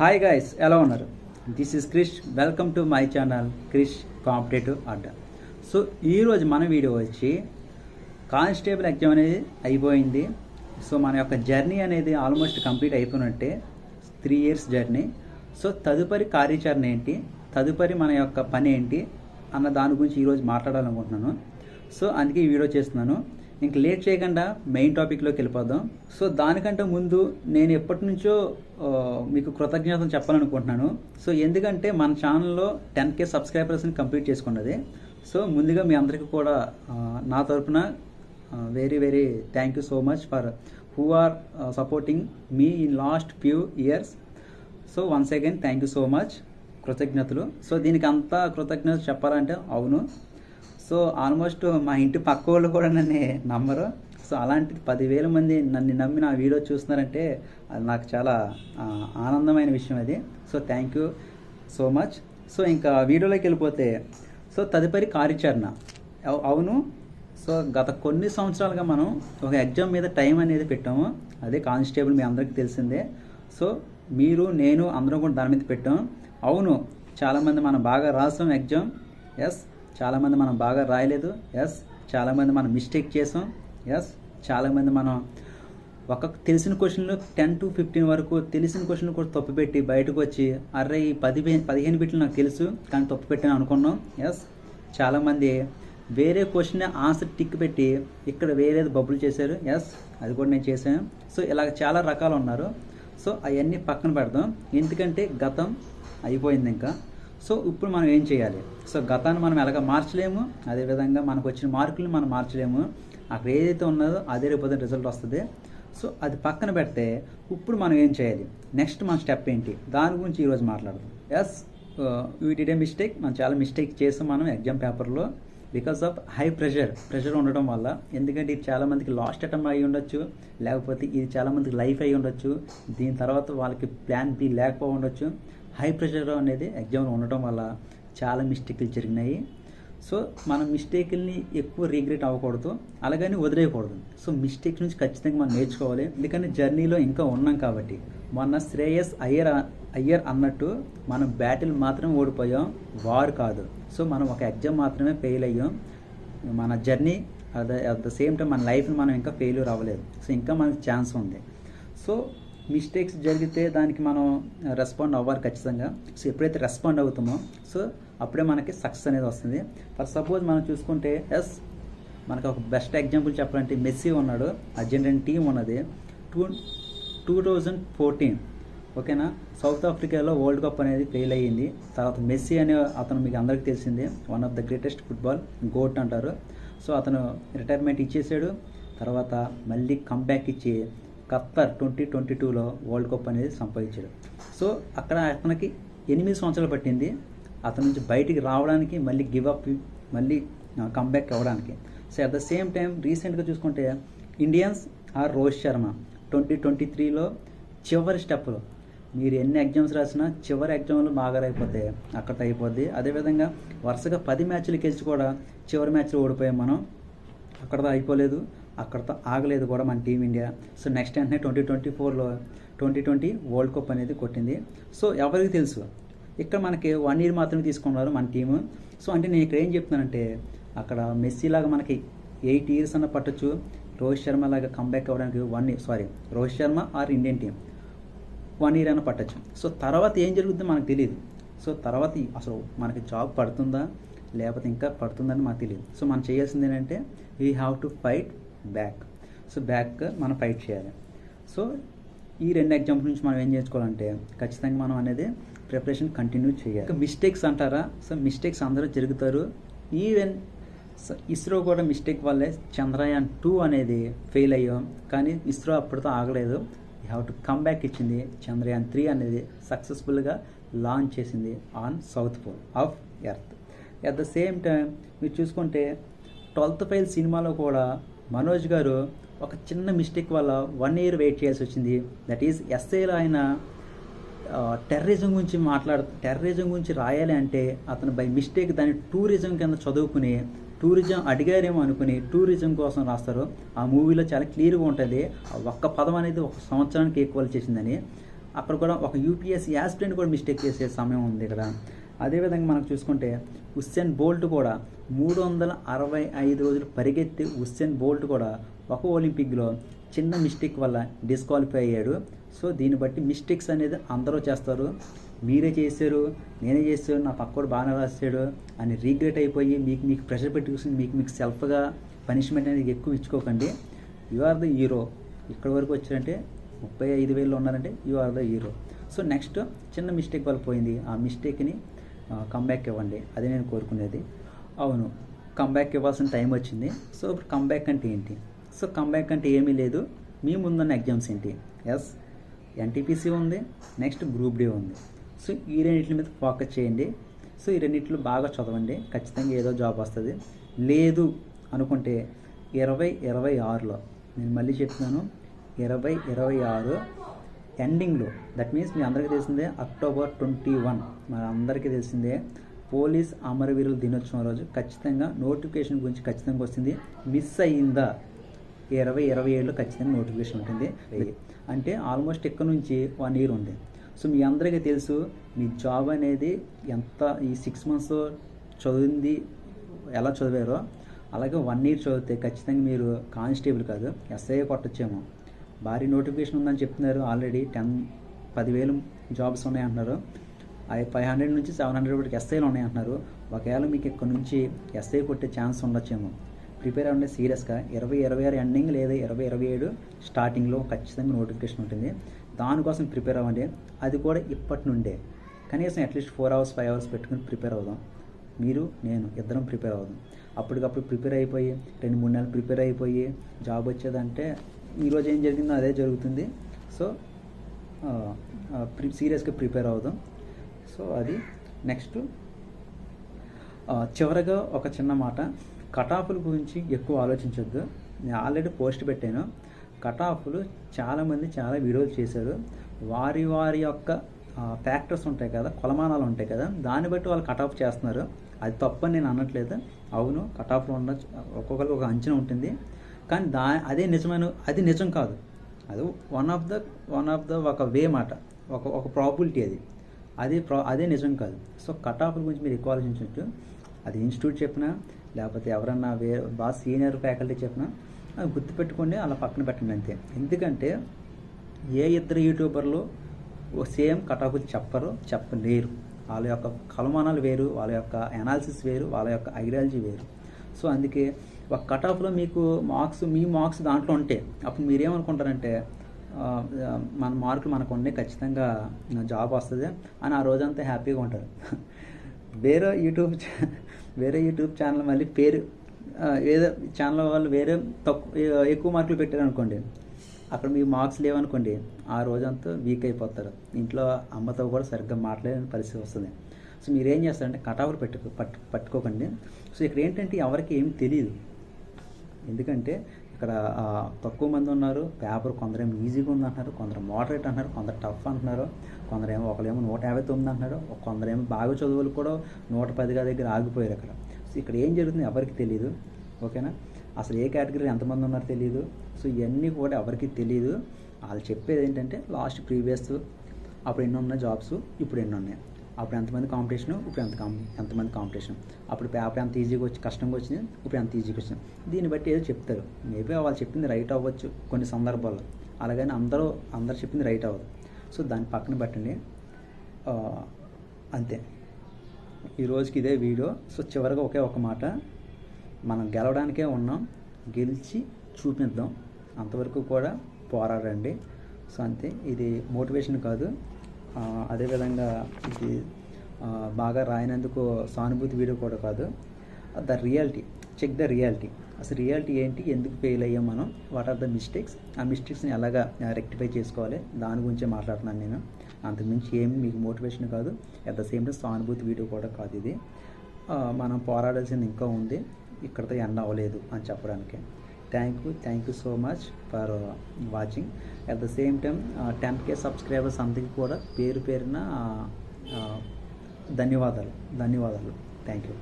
Hi guys, ఎలా ఉన్నారు? This is Krish. Welcome to my channel Krish competitive Adda. So ఈరోజు మన వీడియో వచ్చి కానిస్టేబుల్ ఎగ్జామ్ అనేది అయిపోయింది. సో మన యొక్క జర్నీ అనేది ఆల్మోస్ట్ కంప్లీట్ అయిపోయినట్టే, 3 years జర్నీ. సో తదుపరి కార్యాచరణ ఏంటి, తదుపరి మన యొక్క పని ఏంటి అన్న దాని గురించి ఈరోజు మాట్లాడాలనుకుంటున్నాను. సో అందుకే ఈ వీడియో చేస్తున్నాను. ఇంక లేట్ చేయకుండా మెయిన్ టాపిక్లోకి వెళ్ళిపోదాం. సో దానికంటే ముందు నేను ఎప్పటి నుంచో మీకు కృతజ్ఞతలు చెప్పాలనుకుంటున్నాను. సో ఎందుకంటే మన ఛానల్లో 10K సబ్స్క్రైబర్స్ని కంప్లీట్ చేసుకున్నది. సో ముందుగా మీ అందరికీ కూడా నా తరపున very very thank you so much for who are supporting me in last few years. So once again thank you so much, కృతజ్ఞతలు. సో దీనికి అంతా కృతజ్ఞతలు చెప్పాలంటే అవును. సో ఆల్మోస్ట్ మా ఇంటి పక్క వాళ్ళు కూడా నన్ను నమ్మరు. సో అలాంటి 10,000 మంది నన్ను నమ్మి నా వీడియో చూస్తున్నారంటే అది నాకు చాలా ఆనందమైన విషయం అది. So thank you so much. So ఇంకా వీడియోలోకి వెళ్ళిపోతే, సో తదుపరి కార్యాచరణ అవును. సో గత కొన్ని సంవత్సరాలుగా మనం ఒక ఎగ్జామ్ మీద టైం అనేది పెట్టాము, అదే కానిస్టేబుల్. మీ అందరికీ తెలిసిందే. సో మీరు నేను అందరం కూడా దాని మీద పెట్టాం. అవును, చాలామంది మనం బాగా రాసాం ఎగ్జామ్. ఎస్, చాలామంది మనం బాగా రాయలేదు. ఎస్, చాలామంది మనం మిస్టేక్ చేసాం. ఎస్, చాలామంది మనం ఒక తెలిసిన క్వశ్చన్లు 10 to 15 వరకు తెలిసిన క్వశ్చన్లు కూడా తప్పు పెట్టి బయటకు వచ్చి అర్రే ఈ 15 బిట్లు నాకు తెలుసు కానీ తప్పు పెట్టాను అనుకున్నాం. ఎస్, చాలామంది వేరే క్వశ్చన్ ఆన్సర్ టిక్ పెట్టి ఇక్కడ వేరేది బబుల్ చేశారు. ఎస్, అది కూడా నేను చేశాను. సో ఇలాగ చాలా రకాలు ఉన్నారు. సో అవన్నీ పక్కన పెడదాం, ఎందుకంటే గతం అయిపోయింది ఇంకా. సో ఇప్పుడు మనం ఏం చేయాలి? సో గతాన్ని మనం ఎలాగ మార్చలేము, అదేవిధంగా మనకు వచ్చిన మార్కుల్ని మనం మార్చలేము. అక్కడ ఏదైతే ఉన్నదో అదే రేపు రిజల్ట్ వస్తుంది. సో అది పక్కన పెడితే ఇప్పుడు మనం ఏం చేయాలి, నెక్స్ట్ మన స్టెప్ ఏంటి, దాని గురించి ఈరోజు మాట్లాడదాం. Yes, we did a mistake. మనం చాలా మిస్టేక్ చేస్తాం మనం ఎగ్జామ్ పేపర్లో బికాస్ ఆఫ్ హై ప్రెషర్ ఉండడం వల్ల. ఎందుకంటే ఇది చాలామందికి లాస్ట్ అటెంప్ట్ అయ్యి ఉండొచ్చు, లేకపోతే ఇది చాలామందికి లైఫ్ అయ్యి ఉండొచ్చు, దీని తర్వాత వాళ్ళకి ప్లాన్ బి లేకపోయి ఉండొచ్చు. హై ప్రెషర్ అనేది ఎగ్జామ్లో ఉండటం వల్ల చాలా మిస్టేక్లు జరిగినాయి. సో మనం మిస్టేక్ని ఎక్కువ రీగ్రెట్ అవ్వకూడదు, అలాగని వదిలేయకూడదు. సో మిస్టేక్ నుంచి ఖచ్చితంగా మనం నేర్చుకోవాలి, ఎందుకంటే జర్నీలో ఇంకా ఉన్నాం కాబట్టి. మొన్న శ్రేయస్ అయ్యర్ అన్నట్టు మనం బ్యాటిల్ మాత్రం ఓడిపోయాం, వార్ కాదు. సో మనం ఒక ఎగ్జామ్ మాత్రమే ఫెయిల్ అయ్యాం. మన journey at the same time మన లైఫ్ని మనం ఇంకా ఫెయిల్యూర్ అవ్వలేదు. సో ఇంకా మనకి ఛాన్స్ ఉంది. సో మిస్టేక్స్ జరిగితే దానికి మనం రెస్పాండ్ అవ్వాలి ఖచ్చితంగా. సో ఎప్పుడైతే రెస్పాండ్ అవుతామో సో అప్పుడే మనకి సక్సెస్ అనేది వస్తుంది. ఫర్ సపోజ్ మనం చూసుకుంటే, ఎస్, మనకు ఒక బెస్ట్ ఎగ్జాంపుల్ చెప్పాలంటే మెస్సీ ఉన్నాడు, అర్జెంటీనా టీం ఉన్నది. 2014 ఓకేనా, సౌత్ ఆఫ్రికాలో వరల్డ్ కప్ అనేది ఫెయిల్ అయ్యింది. తర్వాత మెస్సీ అనే అతను మీకు అందరికీ తెలిసిందే, one of the greatest football GOAT అంటారు. సో అతను రిటైర్మెంట్ ఇచ్చేసాడు. తర్వాత మళ్ళీ కంబ్యాక్ ఇచ్చి ఖత్తర్ 2022లో వరల్డ్ కప్ అనేది సంపాదించాడు. సో అక్కడ అతనికి 8 సంవత్సరాలు పట్టింది అతని నుంచి బయటికి రావడానికి, మళ్ళీ గివప్, మళ్ళీ కంబ్యాక్ అవ్వడానికి. So at the same time రీసెంట్గా చూసుకుంటే ఇండియన్స్ ఆర్ రోహిత్ శర్మ 2023లో చివరి స్టెప్లో, మీరు ఎన్ని ఎగ్జామ్స్ రాసినా చివరి ఎగ్జామ్లు బాగా అయిపోతే అక్కడ అయిపోద్ది. అదేవిధంగా వరుసగా 10 మ్యాచ్లు గెలిచి కూడా చివరి మ్యాచ్లో ఓడిపోయాం మనం. అక్కడతో అయిపోలేదు, అక్కడతో ఆగలేదు కూడా మన టీమిండియా. సో నెక్స్ట్ వెంటనే 2020 వరల్డ్ కప్ అనేది కొట్టింది. సో ఎవరికి తెలుసు, ఇక్కడ మనకి 1 year మాత్రమే తీసుకున్నారు మన టీము. సో అంటే నేను ఇక్కడ ఏం చెప్తున్నానంటే, అక్కడ మెస్సీ లాగా మనకి 8 years అన్న పట్టచ్చు, రోహిత్ శర్మ లాగా కంబ్యాక్ అవ్వడానికి Rohit Sharma or Indian team 1 year అన్న పట్టచ్చు. సో తర్వాత ఏం జరుగుతుందో మనకు తెలియదు. సో తర్వాత అసలు మనకి జాబ్ పడుతుందా లేకపోతే ఇంకా పడుతుందని మనకు తెలియదు. సో మనం చేయాల్సింది ఏంటంటే we have to fight back. So back మనం ఫైట్ చేయాలి. సో ఈ 2 ఎగ్జామ్స్ నుంచి మనం ఏం చేసుకోవాలంటే ఖచ్చితంగా మనం అనేది ప్రిపరేషన్ కంటిన్యూ చేయాలి. మిస్టేక్స్ అంటారా, సో మిస్టేక్స్ అందరూ జరుగుతారు. ఈవెన్ ఇస్రో కూడా మిస్టేక్ వల్లే చంద్రయాన్ 2 అనేది ఫెయిల్ అయ్యాం, కానీ ఇస్రో అప్పటితో ఆగలేదు. You have to come back ఇచ్చింది. చంద్రయాన్ 3 అనేది సక్సెస్ఫుల్గా లాంచ్ చేసింది on south pole of earth. At the same time మీరు చూసుకుంటే 12th ఫెయిల్ సినిమాలో కూడా మనోజ్ గారు ఒక చిన్న మిస్టేక్ వల్ల 1 year వెయిట్ చేయాల్సి వచ్చింది. దట్ ఈజ్ ఎస్ఏలో ఆయన టెర్రరిజం గురించి రాయాలి అంటే అతను బై మిస్టేక్ దాన్ని టూరిజం కింద చదువుకుని టూరిజం అడిగారేమో అనుకుని టూరిజం కోసం రాస్తారు. ఆ మూవీలో చాలా క్లియర్గా ఉంటుంది, ఒక్క పదం అనేది 1 సంవత్సరానికి ఈక్వల్ చేసిందని. అక్కడ కూడా ఒక యూపీఎస్సీ యాస్పిరెంట్ కూడా మిస్టేక్ చేసే సమయం ఉంది ఇక్కడ. అదేవిధంగా మనకు చూసుకుంటే ఉస్సేన్ బోల్ట్ కూడా 365 రోజులు పరిగెత్తి ఉస్సేన్ బోల్ట్ కూడా ఒక ఒలింపిక్లో చిన్న మిస్టేక్ వల్ల డిస్క్వాలిఫై అయ్యాడు. సో దీన్ని బట్టి మిస్టేక్స్ అనేది అందరూ చేస్తారు. మీరే చేశారు, నేనే చేశాను, నా పక్కోడు బాగానే రాశాడు అని రీగ్రెట్ అయిపోయి మీకు ప్రెషర్ పెట్టుకుని మీకు సెల్ఫ్గా పనిష్మెంట్ అనేది ఎక్కువ ఇచ్చుకోకండి. You are the hero. ఇక్కడి వరకు వచ్చారంటే 35,000 ఉన్నారంటే you are the hero. So next చిన్న మిస్టేక్ వల్ల పోయింది, ఆ మిస్టేక్ని కంబ్యాక్ ఇవ్వండి, అదే నేను కోరుకునేది. అవును, కంబ్యాక్ ఇవ్వాల్సిన టైం వచ్చింది. సో ఇప్పుడు కంబ్యాక్ అంటే ఏంటి? సో కంబ్యాక్ అంటే ఏమీ లేదు, మీ ముందున్న ఎగ్జామ్స్ ఏంటి? ఎన్టీపీసీ ఉంది, నెక్స్ట్ గ్రూప్ డి ఉంది. సో ఈ రెండింటి మీద ఫోకస్ చేయండి. సో ఈ రెండింటిలో బాగా చదవండి, ఖచ్చితంగా ఏదో జాబ్ వస్తుంది. లేదు అనుకుంటే 2026లో, నేను మళ్ళీ చెప్తున్నాను, 2026 ఎండింగ్లో, దట్ మీన్స్ మీ అందరికీ తెలిసిందే October 21, మన అందరికీ తెలిసిందే పోలీస్ అమరవీరుల దినోత్సవం రోజు ఖచ్చితంగా నోటిఫికేషన్ గురించి ఖచ్చితంగా వస్తుంది. మిస్ అయ్యిందా 2027లో ఖచ్చితంగా నోటిఫికేషన్ ఉంటుంది. అంటే ఆల్మోస్ట్ ఇక్కడ నుంచి 1 year ఉంది. సో మీ అందరికీ తెలుసు మీ జాబ్ అనేది ఎంత ఈ 6 months చదివింది ఎలా చదివారో, అలాగే 1 year చదివితే ఖచ్చితంగా మీరు కానిస్టేబుల్ కాదు ఎస్ఐ కొట్టొచ్చేమో. భారీ నోటిఫికేషన్ ఉందని చెప్తున్నారు. Already 10,000 jobs ఉన్నాయంటున్నారు. 500 నుంచి 700 వరకు ఎస్ఐలు ఉన్నాయంటున్నారు. ఒకవేళ మీకు ఇక్కడ నుంచి ఎస్ఐ కొట్టే ఛాన్స్ ఉండొచ్చేమో. ప్రిపేర్ అవ్వండి సీరియస్గా. 2026 ఎండింగ్ లేదా 2027 స్టార్టింగ్లో ఖచ్చితంగా నోటిఫికేషన్ ఉంటుంది. దానికోసం ప్రిపేర్ అవ్వండి. అది కూడా ఇప్పటి నుండే కనీసం అట్లీస్ట్ 4 hours 5 hours పెట్టుకుని ప్రిపేర్ అవుదాం. మీరు నేను ఇద్దరం ప్రిపేర్ అవుదాం. అప్పటికప్పుడు ప్రిపేర్ అయిపోయి 2-3 నెలలు ప్రిపేర్ అయిపోయి జాబ్ వచ్చేదంటే ఈరోజు ఏం జరిగిందో అదే జరుగుతుంది. సో సీరియస్గా ప్రిపేర్ అవుదాం. సో అది నెక్స్ట్. చివరగా ఒక చిన్న మాట, కటాఫ్ల గురించి ఎక్కువ ఆలోచించొద్దు. నేను ఆల్రెడీ పోస్ట్ పెట్టాను. కటాఫ్లు చాలామంది చాలా వీడియోలు చేశారు. వారి యొక్క ఫ్యాక్టర్స్ ఉంటాయి కదా, కొలమానాలు ఉంటాయి కదా, దాన్ని బట్టి వాళ్ళు కటాఫ్ చేస్తున్నారు. అది తప్పని నేను అనట్లేదు. అవును, కటాఫ్లో ఉన్న ఒక్కొక్కరికి ఒక అంచనా ఉంటుంది. కానీ అదే నిజమైన, అది నిజం కాదు. అది వన్ ఆఫ్ ద ఒక వే మాట, ఒక ప్రాబిలిటీ అది. అదే నిజం కాదు. సో కటాఫ్ల గురించి మీరు ఎక్కువ ఆలోచించవచ్చు. అది ఇన్స్టిట్యూట్ చెప్పినా లేకపోతే ఎవరన్నా బాగా సీనియర్ ఫ్యాకల్టీ చెప్పినా అది గుర్తుపెట్టుకోండి, అలా పక్కన పెట్టండి అంతే. ఎందుకంటే ఏ ఇద్దరు యూట్యూబర్లు సేమ్ కటాఫ్లు చెప్పలేరు. వాళ్ళ యొక్క కలమానాలు వేరు, వాళ్ళ యొక్క అనాలిసిస్ వేరు, వాళ్ళ యొక్క ఐడియాలజీ వేరు. సో అందుకే ఒక కటాఫ్లో మీకు మీ మార్క్స్ దాంట్లో ఉంటే అప్పుడు మీరేమనుకుంటారంటే మన మార్కులు మనకు ఉండే ఖచ్చితంగా జాబ్ వస్తుంది అని ఆ రోజంతా హ్యాపీగా ఉంటారు. వేరే యూట్యూబ్ ఛానల్ మళ్ళీ పేరు ఏదో ఛానల్ వాళ్ళు వేరే ఎక్కువ మార్కులు పెట్టారనుకోండి, అక్కడ మీ మార్క్స్ లేవనుకోండి, ఆ రోజంతా వీక్ అయిపోతారు. ఇంట్లో అమ్మతో కూడా సరిగ్గా మాట్లాడలేని పరిస్థితి వస్తుంది. సో మీరేం చేస్తారంటే కటాఫ్లు పట్టుకోకండి. సో ఇక్కడ ఏంటంటే ఎవరికి ఏమి తెలియదు. ఎందుకంటే ఇక్కడ తక్కువ మంది ఉన్నారు. పేపర్ కొందరేమో ఈజీగా ఉంది అంటున్నారు, కొందరు మోడరేట్ అంటున్నారు, కొందరు టఫ్ అంటున్నారు, ఒకరేమో 159 అంటున్నారు, కొందరేమో బాగా చదువులు కూడా 110 దగ్గర ఆగిపోయారు అక్కడ. సో ఇక్కడ ఏం జరుగుతుంది ఎవరికి తెలియదు. ఓకేనా? అసలు ఏ కేటగిరీ ఎంతమంది ఉన్నారో తెలియదు. సో ఇవన్నీ కూడా ఎవరికి తెలియదు. వాళ్ళు చెప్పేది ఏంటంటే లాస్ట్ ప్రీవియస్ అప్పుడు ఎన్ని ఉన్నాయి జాబ్స్, ఇప్పుడు ఎన్ని ఉన్నాయి, అప్పుడు ఎంతమంది కాంపిటీషను, ఇప్పుడు ఎంతమంది కాంపిటీషన్, అప్పుడు పేపర్ ఎంత ఈజీగా వచ్చి కష్టంగా వచ్చింది, ఇప్పుడు ఎంత ఈజీగా వచ్చింది. దీన్ని బట్టి ఏదో చెప్తారు. మేబీ వాళ్ళు చెప్పింది రైట్ అవ్వచ్చు కొన్ని సందర్భాల్లో, అలాగని అందరూ చెప్పింది రైట్ అవ్వదు. సో దాన్ని పక్కన పెట్టండి అంతే. ఈ రోజుకి ఇదే వీడియో. సో చివరిగా ఒక మాట, మనం గెలవడానికే ఉన్నాం, గెలిచి చూపిద్దాం, అంతవరకు కూడా పోరాడండి. సో అంతే. ఇది మోటివేషన్ కాదు. అదేవిధంగా ఇది బాగా రాయినందుకు సానుభూతి వీడియో కూడా కాదు. The reality, check the reality. అసలు రియాలిటీ ఏంటి, ఎందుకు ఫెయిల్ అయ్యాం మనం, వాట్ ఆర్ ద మిస్టేక్స్, ఆ మిస్టేక్స్ని ఎలాగా రెక్టిఫై చేసుకోవాలి, దాని గురించే మాట్లాడుతున్నాను నేను. అంతకుమించి ఏమి మీకు మోటివేషన్ కాదు, అట్ ద సేమ్ టైం సానుభూతి వీడియో కూడా కాదు ఇది. మనం పోరాడాల్సింది ఇంకా ఉంది, ఇక్కడితో ఎండ్ అవ్వలేదు అని చెప్పడానికి. Thank you so much for watching. At the same time 10K subscribers అందరికీ కూడా పేరున ధన్యవాదాలు. Thank you.